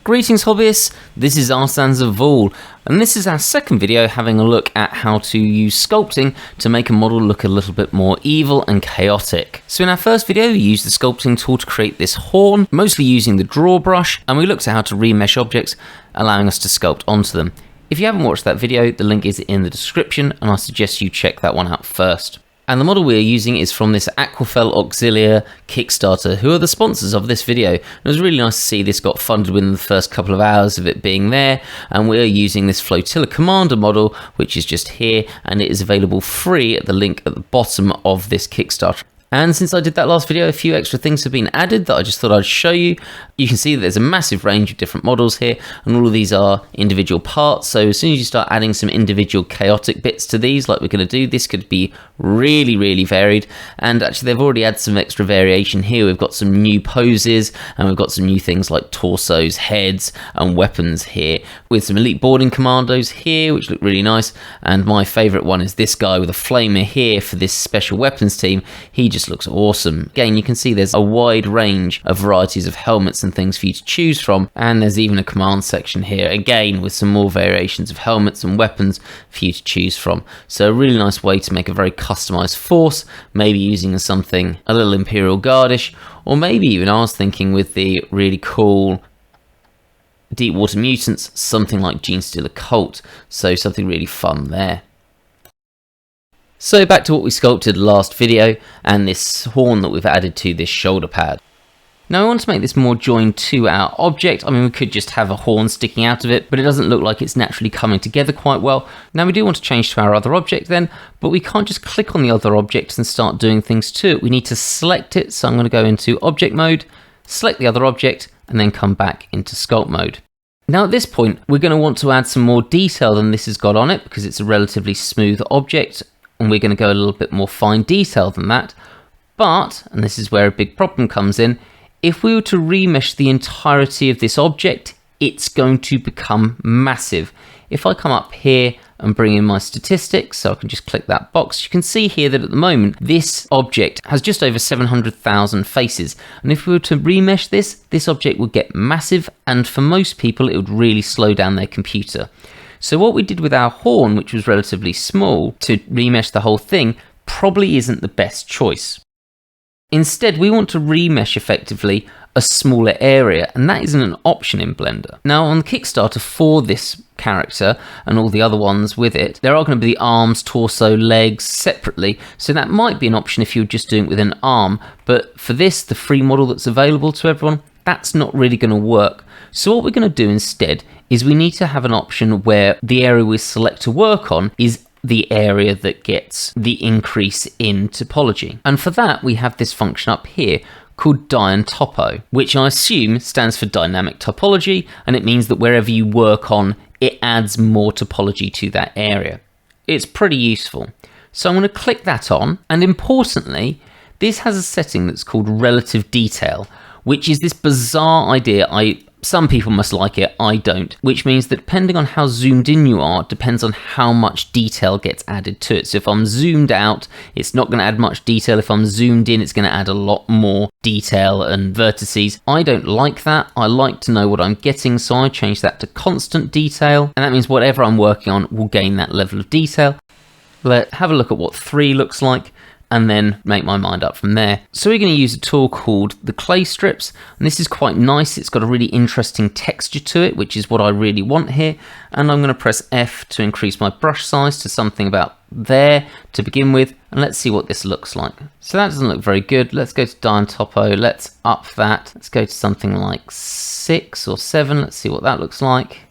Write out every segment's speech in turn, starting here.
Greetings hobbyists, this is Arsans and this is our second video having a look at how to use sculpting to make a model look a little bit more evil and chaotic. So in our first video we used the sculpting tool to create this horn, mostly using the draw brush, and we looked at how to remesh objects, allowing us to sculpt onto them. If you haven't watched that video, the link is in the description and I suggest you check that one out first. And the model we are using is from this Akwafell Auxilia Kickstater, who are the sponsors of this video. It was really nice to see this got funded within the first couple of hours of it being there, and we're using this Flotilla Commander model, which is just here, and it is available free at the link at the bottom of this Kickstarter. And since I did that last video, a few extra things have been added that I just thought I'd show you. You can see that there's a massive range of different models here, and all of these are individual parts. So as soon as you start adding some individual chaotic bits to these, like we're going to do, this could be really varied. And actually they've already had some extra variation here. We've got some new poses, and we've got some new things like torsos, heads, and weapons here, with some elite boarding commandos here, which look really nice. And my favorite one is this guy with a flamer here for this special weapons team. He just looks awesome. Again, you can see there's a wide range of varieties of helmets and things for you to choose from, and there's even a command section here, again with some more variations of helmets and weapons for you to choose from. So a really nice way to make a very customized force, maybe using something a little Imperial Guardish, or maybe even I was thinking with the really cool Deep Water Mutants, something like Genestealer Cult, so something really fun there. So back to what we sculpted last video, and this horn that we've added to this shoulder pad. Now I want to make this more joined to our object. I mean, we could just have a horn sticking out of it, but it doesn't look like it's naturally coming together quite well. Now we do want to change to our other object then, but we can't just click on the other object and start doing things to it. We need to select it, so I'm going to go into object mode, select the other object, and then come back into sculpt mode. Now at this point, we're going to want to add some more detail than this has got on it, because it's a relatively smooth object, and we're going to go a little bit more fine detail than that. But, and this is where a big problem comes in, if we were to remesh the entirety of this object, it's going to become massive. If I come up here and bring in my statistics, so I can just click that box, you can see here that at the moment, this object has just over 700,000 faces. And if we were to remesh this object would get massive, and for most people, it would really slow down their computer. So what we did with our horn, which was relatively small, to remesh the whole thing, probably isn't the best choice. Instead, we want to remesh effectively a smaller area, and that isn't an option in Blender. Now on the Kickstarter for this character and all the other ones with it, there are going to be the arms, torso, legs separately, so that might be an option if you're just doing it with an arm, but for this, the free model that's available to everyone, that's not really going to work. So what we're going to do instead is we need to have an option where the area we select to work on is the area that gets the increase in topology. And for that, we have this function up here called dyntopo, which I assume stands for dynamic topology, and it means that wherever you work on, it adds more topology to that area. It's pretty useful. So I'm going to click that on, and importantly, this has a setting that's called relative detail, which is this bizarre idea. Some people must like it, I don't, which means that depending on how zoomed in you are, depends on how much detail gets added to it. So if I'm zoomed out, it's not going to add much detail. If I'm zoomed in, it's going to add a lot more detail and vertices. I don't like that. I like to know what I'm getting, so I change that to constant detail, and that means whatever I'm working on will gain that level of detail. Let's have a look at what 3 looks like, and then make my mind up from there. So we're going to use a tool called the clay strips, and this is quite nice. It's got a really interesting texture to it, which is what I really want here. And I'm going to press F to increase my brush size to something about there to begin with, and let's see what this looks like. So that doesn't look very good. Let's go to dyntopo, let's up that. Let's go to something like 6 or 7. Let's see what that looks like.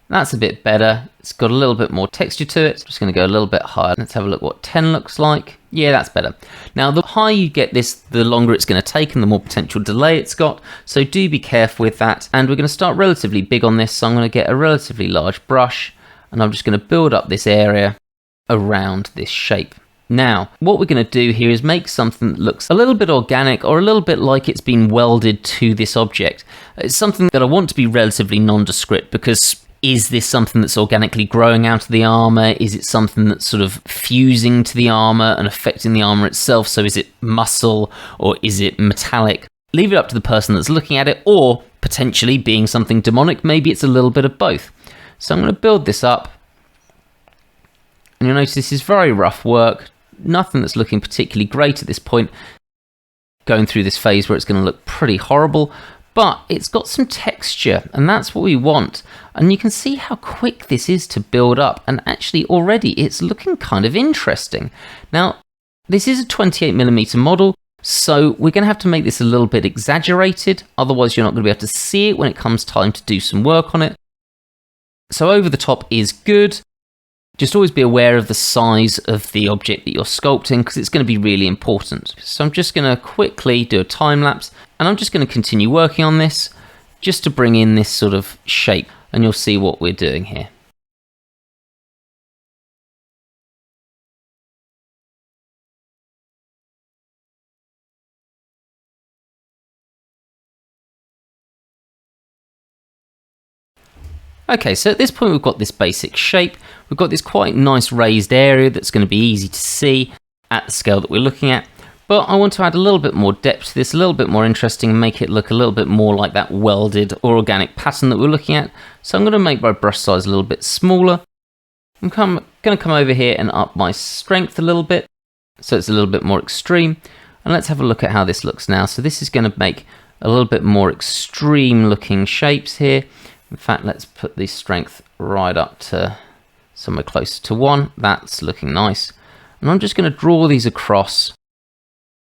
That's a bit better. It's got a little bit more texture to it. Just going to go a little bit higher. Let's have a look what 10 looks like. Yeah, that's better. Now, the higher you get this, the longer it's going to take and the more potential delay it's got. So do be careful with that. And we're going to start relatively big on this. So I'm going to get a relatively large brush, and I'm just going to build up this area around this shape. Now, what we're going to do here is make something that looks a little bit organic, or a little bit like it's been welded to this object. It's something that I want to be relatively nondescript, because is this something that's organically growing out of the armor? Is it something that's sort of fusing to the armor and affecting the armor itself? So is it muscle or is it metallic? Leave it up to the person that's looking at it, or potentially being something demonic. Maybe it's a little bit of both. So I'm going to build this up. And you'll notice this is very rough work. Nothing that's looking particularly great at this point. Going through this phase where it's going to look pretty horrible. But it's got some texture, and that's what we want. And you can see how quick this is to build up. And actually already it's looking kind of interesting. Now, this is a 28mm model. So we're going to have to make this a little bit exaggerated. Otherwise you're not going to be able to see it when it comes time to do some work on it. So over the top is good. Just always be aware of the size of the object that you're sculpting because it's going to be really important. So I'm just going to quickly do a time lapse and I'm just going to continue working on this just to bring in this sort of shape, and you'll see what we're doing here. Okay, so at this point we've got this basic shape. We've got this quite nice raised area that's going to be easy to see at the scale that we're looking at. But I want to add a little bit more depth to this, a little bit more interesting, and make it look a little bit more like that welded or organic pattern that we're looking at. So I'm going to make my brush size a little bit smaller. I'm going to come over here and up my strength a little bit, so it's a little bit more extreme. And let's have a look at how this looks now. So this is going to make a little bit more extreme looking shapes here. In fact, let's put the strength right up to somewhere closer to 1. That's looking nice. And I'm just going to draw these across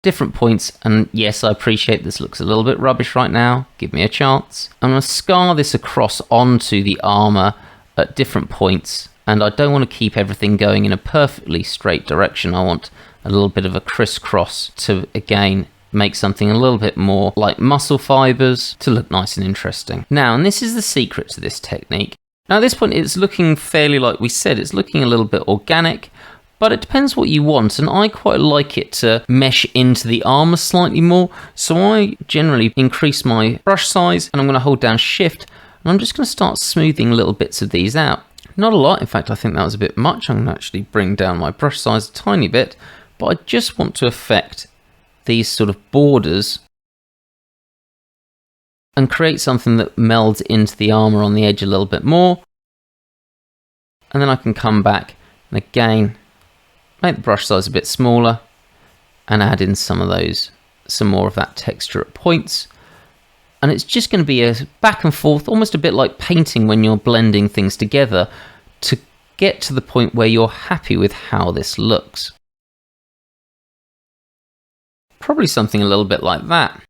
different points. And yes, I appreciate this looks a little bit rubbish right now. Give me a chance. I'm going to scar this across onto the armor at different points. And I don't want to keep everything going in a perfectly straight direction. I want a little bit of a crisscross to, again, make something a little bit more like muscle fibers to look nice and interesting. Now, and this is the secret to this technique. Now at this point it's looking fairly, like we said, it's looking a little bit organic, but it depends what you want, and I quite like it to mesh into the armor slightly more, so I generally increase my brush size, and I'm going to hold down shift, and I'm just going to start smoothing little bits of these out. Not a lot, in fact I think that was a bit much. I'm going to actually bring down my brush size a tiny bit, but I just want to affect these sort of borders and create something that melds into the armor on the edge a little bit more. And then I can come back and again make the brush size a bit smaller and add in some more of that texture at points. And it's just going to be a back and forth, almost a bit like painting when you're blending things together, to get to the point where you're happy with how this looks. Probably something a little bit like that.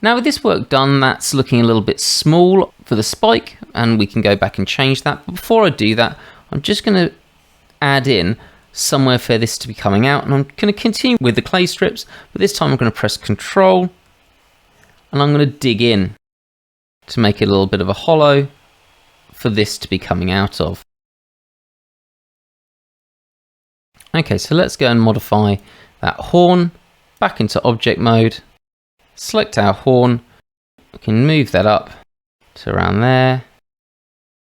Now with this work done, that's looking a little bit small for the spike, and we can go back and change that. But before I do that, I'm just going to add in somewhere for this to be coming out, and I'm going to continue with the clay strips, but this time I'm going to press Control, and I'm going to dig in to make it a little bit of a hollow for this to be coming out of. Okay, so let's go and modify that horn. Back into object mode, select our horn, we can move that up to around there,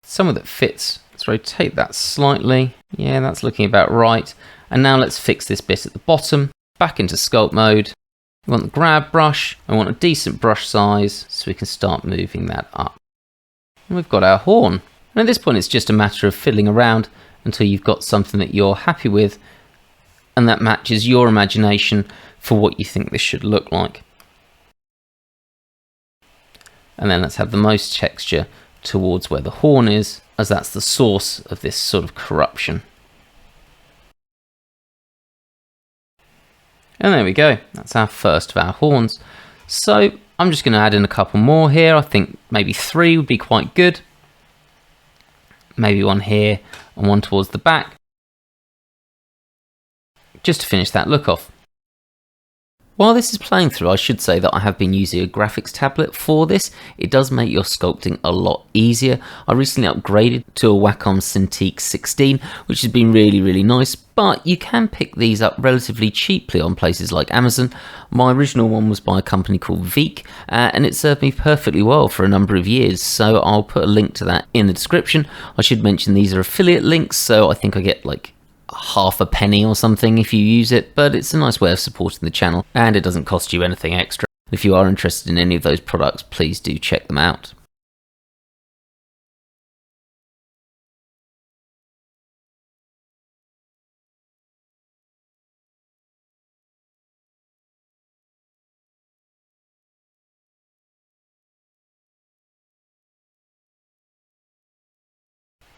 somewhere that fits. Let's rotate that slightly, yeah, that's looking about right. And now let's fix this bit at the bottom. Back into sculpt mode, we want the grab brush, I want a decent brush size so we can start moving that up. And we've got our horn. And at this point it's just a matter of fiddling around until you've got something that you're happy with and that matches your imagination for what you think this should look like. And then let's have the most texture towards where the horn is, as that's the source of this sort of corruption. And there we go, that's our first of our horns. So I'm just going to add in a couple more here. I think maybe 3 would be quite good. Maybe one here and one towards the back, just to finish that look off. While this is playing through, I should say that I have been using a graphics tablet for this. It does make your sculpting a lot easier. I recently upgraded to a Wacom Cintiq 16, which has been really nice, but you can pick these up relatively cheaply on places like Amazon. My original one was by a company called Veek, and it served me perfectly well for a number of years, so I'll put a link to that in the description. I should mention these are affiliate links, so I think I get like half a penny or something if you use it, but it's a nice way of supporting the channel and it doesn't cost you anything extra. If you are interested in any of those products, please do check them out.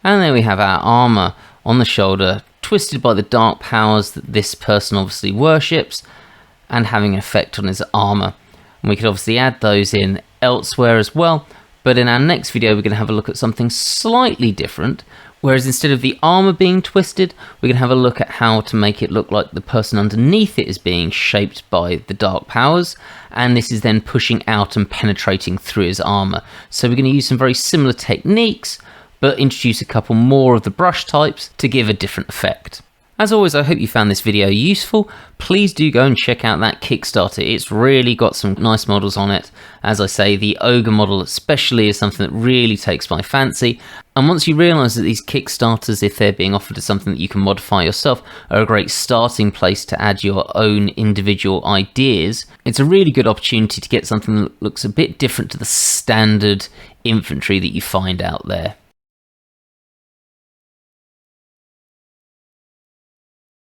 And there we have our armor on the shoulder, twisted by the dark powers that this person obviously worships, and having an effect on his armor. And we could obviously add those in elsewhere as well, but in our next video we're going to have a look at something slightly different, whereas instead of the armor being twisted, we're going to have a look at how to make it look like the person underneath it is being shaped by the dark powers, and this is then pushing out and penetrating through his armor. So we're going to use some very similar techniques, but introduce a couple more of the brush types to give a different effect. As always, I hope you found this video useful. Please do go and check out that Kickstarter. It's really got some nice models on it. As I say, the ogre model especially is something that really takes my fancy. And once you realise that these Kickstarters, if they're being offered as something that you can modify yourself, are a great starting place to add your own individual ideas, it's a really good opportunity to get something that looks a bit different to the standard infantry that you find out there.